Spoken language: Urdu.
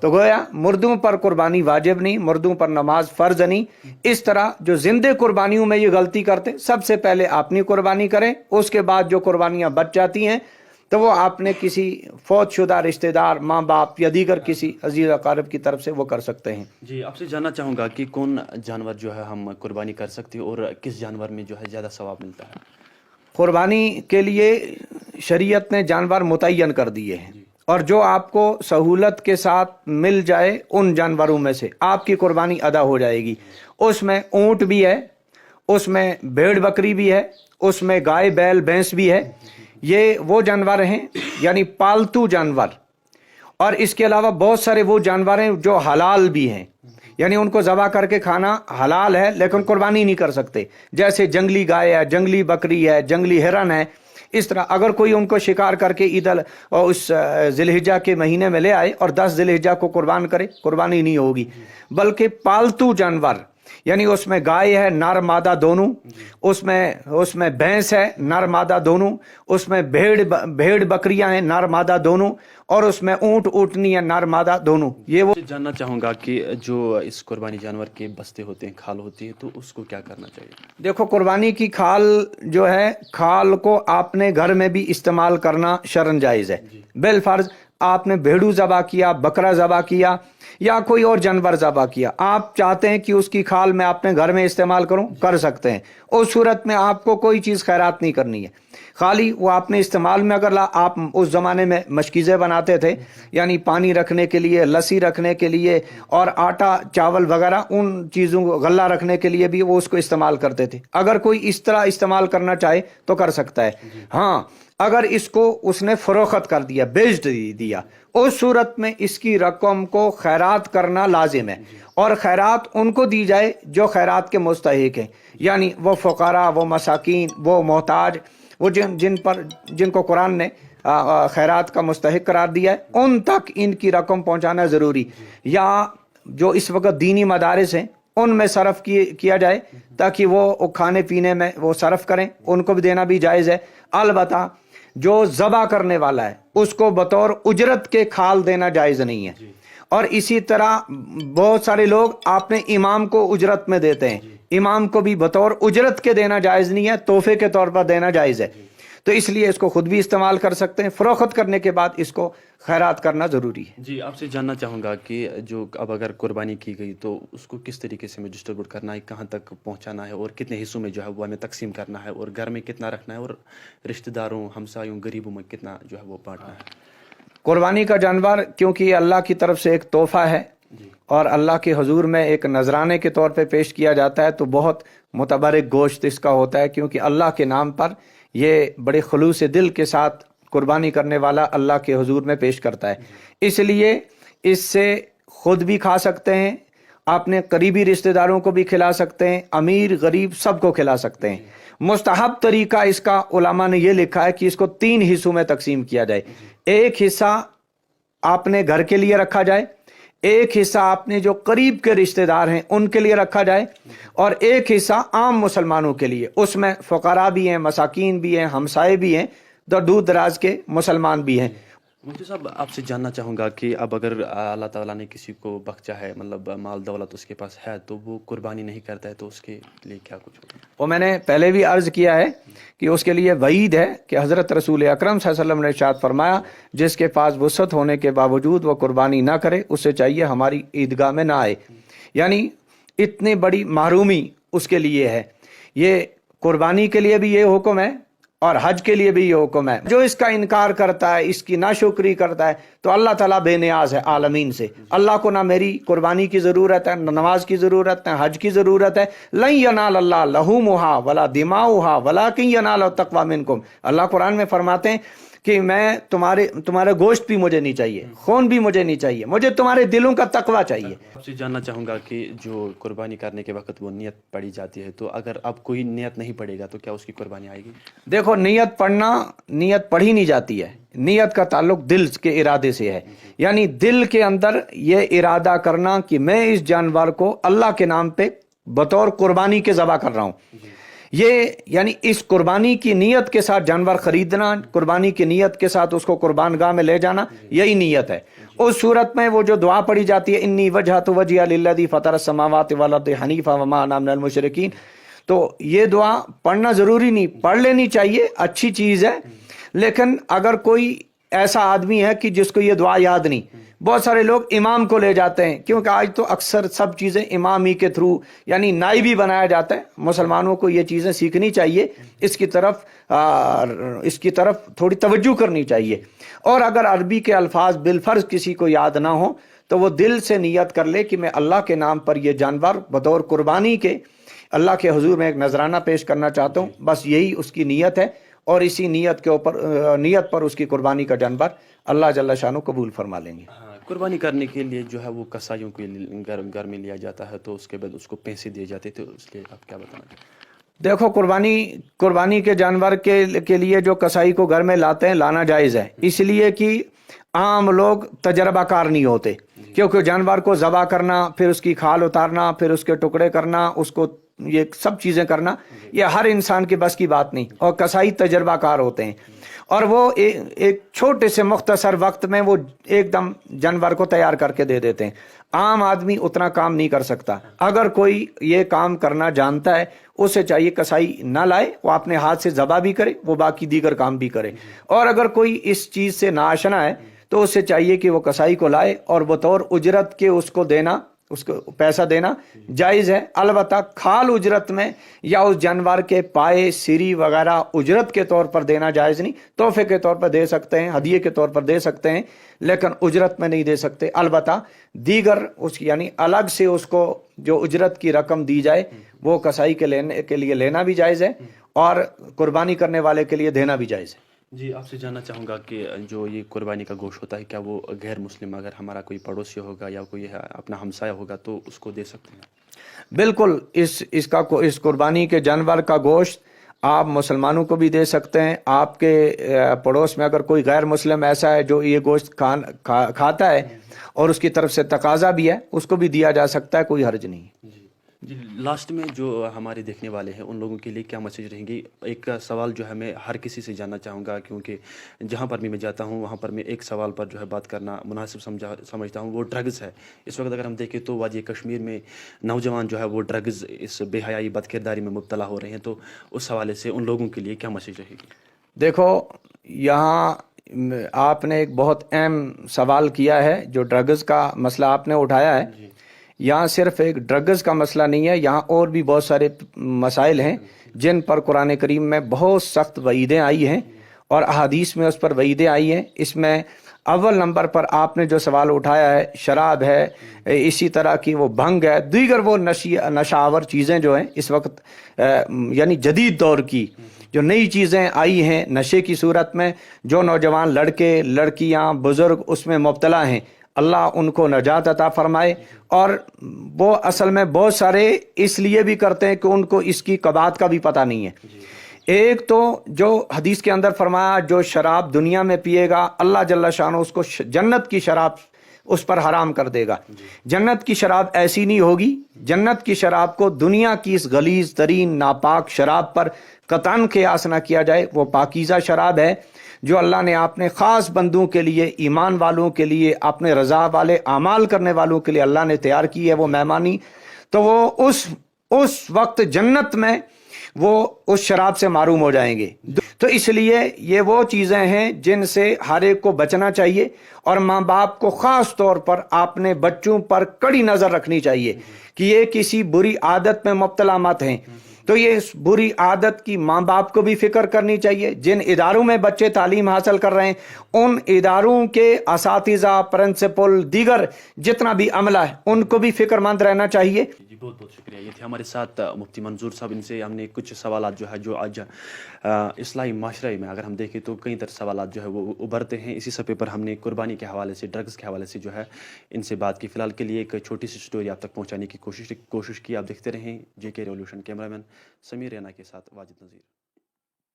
تو گویا مردوں پر قربانی واجب نہیں، مردوں پر نماز فرض نہیں. اس طرح جو زندے قربانیوں میں یہ غلطی کرتے، سب سے پہلے اپنی قربانی کریں، اس کے بعد جو قربانیاں بچ جاتی ہیں تو وہ آپ نے کسی فوت شدہ رشتہ دار، ماں باپ یا دیگر کسی عزیز اقارب کی طرف سے وہ کر سکتے ہیں. جی آپ سے جاننا چاہوں گا کہ کون جانور جو ہے ہم قربانی کر سکتے ہیں اور کس جانور میں جو ہے زیادہ ثواب ملتا ہے؟ قربانی کے لیے شریعت نے جانور متعین کر دیے ہیں، اور جو آپ کو سہولت کے ساتھ مل جائے ان جانوروں میں سے آپ کی قربانی ادا ہو جائے گی. اس میں اونٹ بھی ہے، اس میں بھیڑ بکری بھی ہے، اس میں گائے بیل بھینس بھی ہے. یہ وہ جانور ہیں یعنی پالتو جانور. اور اس کے علاوہ بہت سارے وہ جانور ہیں جو حلال بھی ہیں، یعنی ان کو ذبح کر کے کھانا حلال ہے لیکن قربانی نہیں کر سکتے، جیسے جنگلی گائے ہے، جنگلی بکری ہے، جنگلی ہرن ہے. اس طرح اگر کوئی ان کو شکار کر کے عید اس ذی الحجہ کے مہینے میں لے آئے اور 10 ذی الحجہ کو قربان کرے، قربانی نہیں ہوگی. بلکہ پالتو جانور یعنی اس میں گائے ہے نر مادہ دونوں، اس میں بھینس ہے نر مادہ دونوں، اس میں بھیڑ بکریاں ہیں نر مادہ دونوں، اور اس میں اونٹ اونٹنی ہے نر مادہ دونوں. یہ وہ جاننا چاہوں گا کہ جو اس قربانی جانور کے بستے ہوتے ہیں، کھال ہوتی ہے، تو اس کو کیا کرنا چاہیے؟ دیکھو، قربانی کی کھال جو ہے، کھال کو آپ نے گھر میں بھی استعمال کرنا شرعاً جائز ہے. بالفرض آپ نے بھیڑو ذبح کیا، بکرا ذبح کیا یا کوئی اور جانور ذبح کیا، آپ چاہتے ہیں کہ اس کی کھال میں اپنے گھر میں استعمال کروں، کر سکتے ہیں. اس صورت میں آپ کو کوئی چیز خیرات نہیں کرنی ہے، خالی وہ آپ نے استعمال میں اگر آپ اس زمانے میں مشکیزیں بناتے تھے، یعنی پانی رکھنے کے لیے، لسی رکھنے کے لیے، اور آٹا چاول وغیرہ ان چیزوں کو غلہ رکھنے کے لیے بھی وہ اس کو استعمال کرتے تھے. اگر کوئی اس طرح استعمال کرنا چاہے تو کر سکتا ہے. ہاں، اگر اس کو اس نے فروخت کر دیا، بیچ دیا، اس صورت میں اس کی رقم کو خیرات کرنا لازم ہے. اور خیرات ان کو دی جائے جو خیرات کے مستحق ہیں، یعنی وہ فقراء، وہ مساکین، وہ محتاج، وہ جن کو قرآن نے خیرات کا مستحق قرار دیا ہے، ان تک ان کی رقم پہنچانا ضروری. یا جو اس وقت دینی مدارس ہیں ان میں صرف کیا جائے تاکہ وہ کھانے پینے میں وہ صرف کریں، ان کو بھی دینا بھی جائز ہے. البتہ جو ذبح کرنے والا ہے اس کو بطور اجرت کے کھال دینا جائز نہیں ہے. اور اسی طرح بہت سارے لوگ آپ نے امام کو اجرت میں دیتے ہیں، امام کو بھی بطور اجرت کے دینا جائز نہیں ہے، تحفے کے طور پر دینا جائز ہے. تو اس لیے اس کو خود بھی استعمال کر سکتے ہیں. فروخت کرنے کے بعد اس کو خیرات کرنا ضروری ہے. جی آپ سے جاننا چاہوں گا کہ جو اب اگر قربانی کی گئی تو اس کو کس طریقے سے ہمیں ڈسٹریبیوٹ کرنا ہے، کہاں تک پہنچانا ہے، اور کتنے حصوں میں جو ہے وہ ہمیں تقسیم کرنا ہے، اور گھر میں کتنا رکھنا ہے، اور رشتہ داروں، ہمسایوں، غریبوں میں کتنا جو ہے وہ بانٹنا ہے؟ قربانی کا جانور کیونکہ یہ اللہ کی طرف سے ایک تحفہ ہے اور اللہ کے حضور میں ایک نذرانے کے طور پہ پیش کیا جاتا ہے، تو بہت متبرک گوشت اس کا ہوتا ہے، کیونکہ اللہ کے نام پر یہ بڑے خلوص دل کے ساتھ قربانی کرنے والا اللہ کے حضور میں پیش کرتا ہے. اس لیے اس سے خود بھی کھا سکتے ہیں، اپنے قریبی رشتہ داروں کو بھی کھلا سکتے ہیں، امیر غریب سب کو کھلا سکتے ہیں. مستحب طریقہ اس کا علماء نے یہ لکھا ہے کہ اس کو 3 حصوں میں تقسیم کیا جائے. ایک حصہ آپ نے گھر کے لیے رکھا جائے، ایک حصہ آپ نے جو قریب کے رشتہ دار ہیں ان کے لیے رکھا جائے، اور ایک حصہ عام مسلمانوں کے لیے. اس میں فقراء بھی ہیں، مساکین بھی ہیں، ہمسائے بھی ہیں، دور دراز کے مسلمان بھی ہیں. مفتی صاحب آپ سے جاننا چاہوں گا کہ اب اگر اللہ تعالیٰ نے کسی کو بخشا ہے، مطلب مال دولت اس کے پاس ہے، تو وہ قربانی نہیں کرتا ہے، تو اس کے لیے کیا کچھ ہوگا؟ وہ میں نے پہلے بھی عرض کیا ہے کہ اس کے لیے وعید ہے کہ حضرت رسول اکرم صلی اللہ علیہ وسلم نے ارشاد فرمایا، جس کے پاس وسعت ہونے کے باوجود وہ قربانی نہ کرے، اسے چاہیے ہماری عیدگاہ میں نہ آئے. یعنی اتنی بڑی محرومی اس کے لیے ہے. یہ قربانی کے لیے بھی یہ حکم ہے اور حج کے لیے بھی یہ حکم ہے. جو اس کا انکار کرتا ہے، اس کی ناشکری کرتا ہے، تو اللہ تعالیٰ بے نیاز ہے عالمین سے. اللہ کو نہ میری قربانی کی ضرورت ہے، نہ نماز کی ضرورت ہے، حج کی ضرورت ہے. لن ینال اللہ لحومھا ولا دماؤھا ولکن ینال التقوی منکم. اللہ قرآن میں فرماتے ہیں کہ میں تمہارے گوشت بھی مجھے نہیں چاہیے، خون بھی مجھے نہیں چاہیے، مجھے تمہارے دلوں کا تقوی چاہیے. آپ سے جاننا چاہوں گا کہ جو قربانی کرنے کے وقت وہ نیت پڑھی جاتی ہے، تو اگر اب کوئی نیت نہیں پڑے گا تو کیا اس کی قربانی آئے گی؟ دیکھو، نیت پڑھی نہیں جاتی ہے. نیت کا تعلق دل کے ارادے سے ہے، یعنی دل کے اندر یہ ارادہ کرنا کہ میں اس جانور کو اللہ کے نام پہ بطور قربانی کے ذبح کر رہا ہوں. یہ یعنی اس قربانی کی نیت کے ساتھ جانور خریدنا، قربانی کی نیت کے ساتھ اس کو قربان گاہ میں لے جانا، یہی نیت ہے۔ اس صورت میں وہ جو دعا پڑھی جاتی ہے انی وجہت وجہی للذی فطر السماوات والارض حنیفا وما انا من المشرکین، تو یہ دعا پڑھنا ضروری نہیں، پڑھ لینی چاہیے، اچھی چیز ہے، لیکن اگر کوئی ایسا آدمی ہے کہ جس کو یہ دعا یاد نہیں، بہت سارے لوگ امام کو لے جاتے ہیں، کیونکہ آج تو اکثر سب چیزیں امام ہی کے تھرو یعنی نائب ہی بنایا جاتا ہے۔ مسلمانوں کو یہ چیزیں سیکھنی چاہیے، اس کی طرف تھوڑی توجہ کرنی چاہیے، اور اگر عربی کے الفاظ بالفرض کسی کو یاد نہ ہو تو وہ دل سے نیت کر لے کہ میں اللہ کے نام پر یہ جانور بطور قربانی کے اللہ کے حضور میں ایک نذرانہ پیش کرنا چاہتا ہوں، بس یہی اس کی نیت ہے، اور اسی نیت کے اوپر نیت پر اس کی قربانی کا جانور اللہ جل شانہ قبول فرما لیں گے۔ قربانی کرنے کے لیے جو ہے وہ کسائیوں کے گھر میں لیا جاتا ہے، تو اس کے بعد اس کو پیسے دیے جاتے تھے، اس لیے آپ کیا بتانا چاہتے ہیں؟ دیکھو، قربانی کے جانور کے لیے جو کسائی کو گھر میں لاتے ہیں، لانا جائز ہے، اس لیے کہ عام لوگ تجربہ کار نہیں ہوتے، کیونکہ جانور کو ذبح کرنا، پھر اس کی کھال اتارنا، پھر اس کے ٹکڑے کرنا، اس کو یہ سب چیزیں کرنا، یہ ہر انسان کے بس کی بات نہیں، اور کسائی تجربہ کار ہوتے ہیں، اور وہ ایک چھوٹے سے مختصر وقت میں وہ ایک دم جانور کو تیار کر کے دے دیتے ہیں۔ عام آدمی اتنا کام نہیں کر سکتا۔ اگر کوئی یہ کام کرنا جانتا ہے، اسے چاہیے کسائی نہ لائے، وہ اپنے ہاتھ سے ذبح بھی کرے، وہ باقی دیگر کام بھی کرے، اور اگر کوئی اس چیز سے ناآشنا ہے تو اسے چاہیے کہ وہ کسائی کو لائے، اور بطور اجرت کے اس کو دینا، اس کو پیسہ دینا جائز ہے۔ البتہ کھال اجرت میں یا اس جانور کے پائے، سری وغیرہ اجرت کے طور پر دینا جائز نہیں، تحفے کے طور پر دے سکتے ہیں، ہدیے کے طور پر دے سکتے ہیں، لیکن اجرت میں نہیں دے سکتے۔ البتہ دیگر اس یعنی الگ سے اس کو جو اجرت کی رقم دی جائے وہ کسائی کے لیے لینا بھی جائز ہے، اور قربانی کرنے والے کے لیے دینا بھی جائز ہے۔ جی، آپ سے جاننا چاہوں گا کہ جو یہ قربانی کا گوشت ہوتا ہے، کیا وہ غیر مسلم اگر ہمارا کوئی پڑوسی ہوگا یا کوئی اپنا ہمسایہ ہوگا تو اس کو دے سکتے ہیں؟ بالکل، اس قربانی کے جانور کا گوشت آپ مسلمانوں کو بھی دے سکتے ہیں۔ آپ کے پڑوس میں اگر کوئی غیر مسلم ایسا ہے جو یہ گوشت کھاتا ہے اور اس کی طرف سے تقاضا بھی ہے، اس کو بھی دیا جا سکتا ہے، کوئی حرج نہیں۔ جی، لاسٹ میں جو ہمارے دیکھنے والے ہیں ان لوگوں کے لیے کیا میسیج رہیں گی؟ ایک سوال جو ہے میں ہر کسی سے جاننا چاہوں گا، کیونکہ جہاں پر بھی میں جاتا ہوں وہاں پر میں ایک سوال پر جو ہے بات کرنا مناسب سمجھتا ہوں، وہ ڈرگز ہے۔ اس وقت اگر ہم دیکھیں تو وادی کشمیر میں نوجوان جو ہے وہ ڈرگز، اس بے حیائی بد کرداری میں مبتلا ہو رہے ہیں، تو اس حوالے سے ان لوگوں کے لیے کیا میسیج رہے گی؟ دیکھو، یہاں آپ نے ایک بہت اہم سوال کیا ہے، جو ڈرگز کا مسئلہ آپ نے اٹھایا ہے۔ یہاں صرف ایک ڈرگز کا مسئلہ نہیں ہے، یہاں اور بھی بہت سارے مسائل ہیں جن پر قرآن کریم میں بہت سخت وعیدیں آئی ہیں، اور احادیث میں اس پر وعیدیں آئی ہیں۔ اس میں اول نمبر پر آپ نے جو سوال اٹھایا ہے، شراب ہے، اسی طرح کی وہ بھنگ ہے، دیگر وہ نشاور چیزیں جو ہیں اس وقت یعنی جدید دور کی جو نئی چیزیں آئی ہیں نشے کی صورت میں، جو نوجوان لڑکے لڑکیاں بزرگ اس میں مبتلا ہیں، اللہ ان کو نجات عطا فرمائے۔ اور وہ اصل میں بہت سارے اس لیے بھی کرتے ہیں کہ ان کو اس کی قباحت کا بھی پتہ نہیں ہے۔ ایک تو جو حدیث کے اندر فرمایا، جو شراب دنیا میں پیے گا اللہ جل شانہ اس کو جنت کی شراب اس پر حرام کر دے گا۔ جنت کی شراب ایسی نہیں ہوگی، جنت کی شراب کو دنیا کی اس غلیظ ترین ناپاک شراب پر قطعاً قیاس نہ کیا جائے۔ وہ پاکیزہ شراب ہے جو اللہ نے اپنے خاص بندوں کے لیے، ایمان والوں کے لیے، اپنے رضا والے اعمال کرنے والوں کے لیے اللہ نے تیار کی ہے، وہ مہمانی۔ تو وہ اس وقت جنت میں وہ اس شراب سے محروم ہو جائیں گے۔ تو اس لیے یہ وہ چیزیں ہیں جن سے ہر ایک کو بچنا چاہیے، اور ماں باپ کو خاص طور پر اپنے بچوں پر کڑی نظر رکھنی چاہیے کہ یہ کسی بری عادت میں مبتلا مت ہیں۔ تو یہ اس بری عادت کی ماں باپ کو بھی فکر کرنی چاہیے۔ جن اداروں میں بچے تعلیم حاصل کر رہے ہیں ان اداروں کے اساتذہ، پرنسپل، دیگر جتنا بھی عملہ ہے ان کو بھی فکر مند رہنا چاہیے۔ جی، بہت بہت شکریہ۔ یہ تھے ہمارے ساتھ مفتی منظور صاحب، ان سے ہم نے کچھ سوالات جو ہے جو آج اصلاحی معاشرے میں اگر ہم دیکھیں تو کئی طرح سوالات جو ہے وہ ابھرتے ہیں، اسی صفحے پر ہم نے قربانی کے حوالے سے، ڈرگز کے حوالے سے جو ہے ان سے بات کی۔ فی الحال کے لیے ایک چھوٹی سی سٹوری آپ تک پہنچانے کی کوشش کی۔ آپ دیکھتے رہیں JK ریولوشن۔ کیمرہ مین سمیر رینا کے ساتھ واجد نذیر۔